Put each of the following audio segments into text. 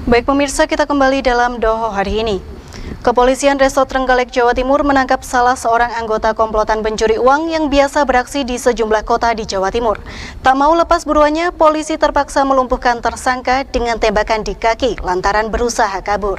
Baik pemirsa, kita kembali dalam Doho hari ini. Kepolisian Resort Trenggalek, Jawa Timur menangkap salah seorang anggota komplotan pencuri uang yang biasa beraksi di sejumlah kota di Jawa Timur. Tak mau lepas buruannya, polisi terpaksa melumpuhkan tersangka dengan tembakan di kaki lantaran berusaha kabur.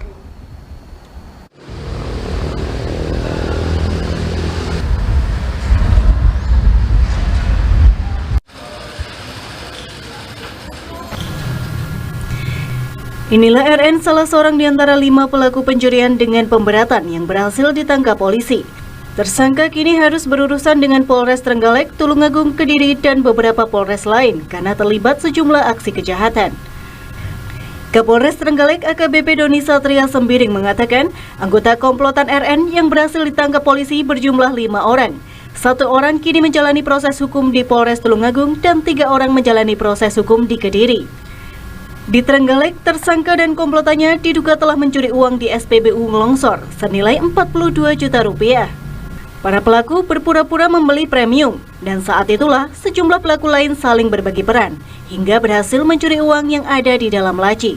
Inilah RN, salah seorang di antara 5 pelaku pencurian dengan pemberatan yang berhasil ditangkap polisi. Tersangka kini harus berurusan dengan Polres Trenggalek, Tulungagung, Kediri, dan beberapa Polres lain karena terlibat sejumlah aksi kejahatan. Kapolres Trenggalek AKBP Doni Satria Sembiring mengatakan, anggota komplotan RN yang berhasil ditangkap polisi berjumlah 5 orang. 1 orang kini menjalani proses hukum di Polres Tulungagung dan 3 orang menjalani proses hukum di Kediri. Di Trenggalek, tersangka dan komplotannya diduga telah mencuri uang di SPBU Ngelongsor senilai 42 juta rupiah. Para pelaku berpura-pura membeli premium, dan saat itulah sejumlah pelaku lain saling berbagi peran, hingga berhasil mencuri uang yang ada di dalam laci.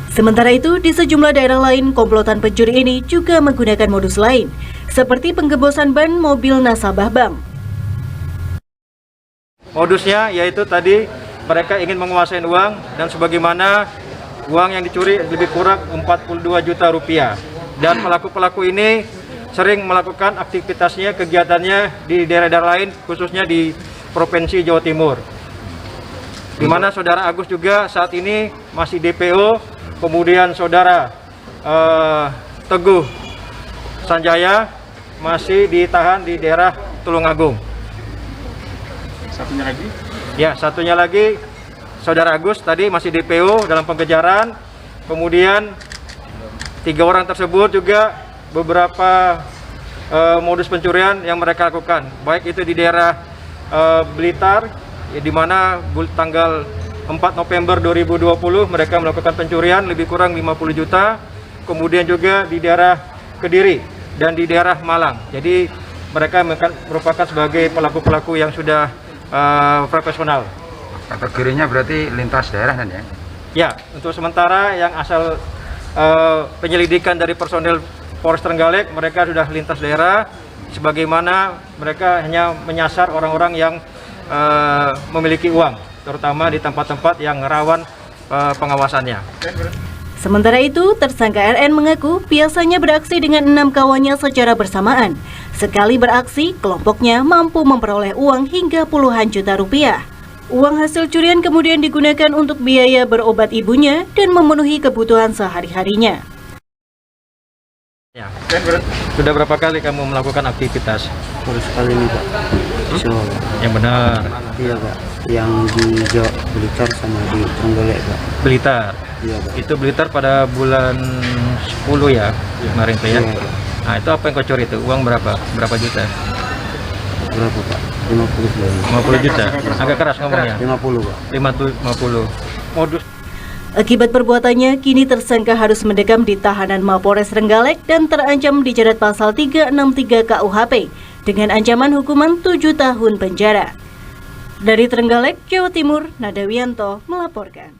Sementara itu, di sejumlah daerah lain, komplotan pencuri ini juga menggunakan modus lain, seperti penggembosan ban mobil nasabah bank. Modusnya yaitu tadi, mereka ingin menguasai uang dan sebagaimana uang yang dicuri lebih kurang 42 juta rupiah. Dan pelaku-pelaku ini sering melakukan aktivitasnya, kegiatannya di daerah-daerah lain, khususnya di Provinsi Jawa Timur. Di mana Saudara Agus juga saat ini masih DPO, kemudian Saudara Teguh Sanjaya masih ditahan di daerah Tulungagung. Satunya lagi? Ya, satunya lagi Saudara Agus tadi masih DPO dalam pengejaran. Kemudian 3 orang tersebut juga beberapa modus pencurian yang mereka lakukan, baik itu di daerah Blitar, di mana tanggal 4 November 2020 mereka melakukan pencurian lebih kurang 50 juta. Kemudian juga di daerah Kediri dan di daerah Malang. Jadi mereka merupakan sebagai pelaku-pelaku yang sudah profesional. Kategorinya berarti lintas daerah kan ya? Ya, untuk sementara yang asal penyelidikan dari personel Polres Trenggalek, mereka sudah lintas daerah, sebagaimana mereka hanya menyasar orang-orang yang memiliki uang, terutama di tempat-tempat yang rawan pengawasannya. Sementara itu, tersangka RN mengaku biasanya beraksi dengan 6 kawannya secara bersamaan. Sekali beraksi, kelompoknya mampu memperoleh uang hingga puluhan juta rupiah. Uang hasil curian kemudian digunakan untuk biaya berobat ibunya dan memenuhi kebutuhan sehari-harinya. Ya. Sudah berapa kali kamu melakukan aktivitas? Baru sekali ini, Pak. Yang benar. Iya, Pak. Yang di Blitar sama di Trenggalek, Pak. Blitar. Iya, Pak. Itu Blitar pada bulan 10 ya, kemarin tuh ya. Iya. Nah, itu apa yang kau curi itu? Uang berapa? Berapa juta? Berapa, Pak? 50 juta. 50 juta. Agak keras ngomongnya. 50, Pak. 50. Modus. Akibat perbuatannya, kini tersangka harus mendekam di tahanan Mapolres Trenggalek dan terancam dijerat pasal 363 KUHP dengan ancaman hukuman 7 tahun penjara. Dari Trenggalek, Jawa Timur, Nadawianto melaporkan.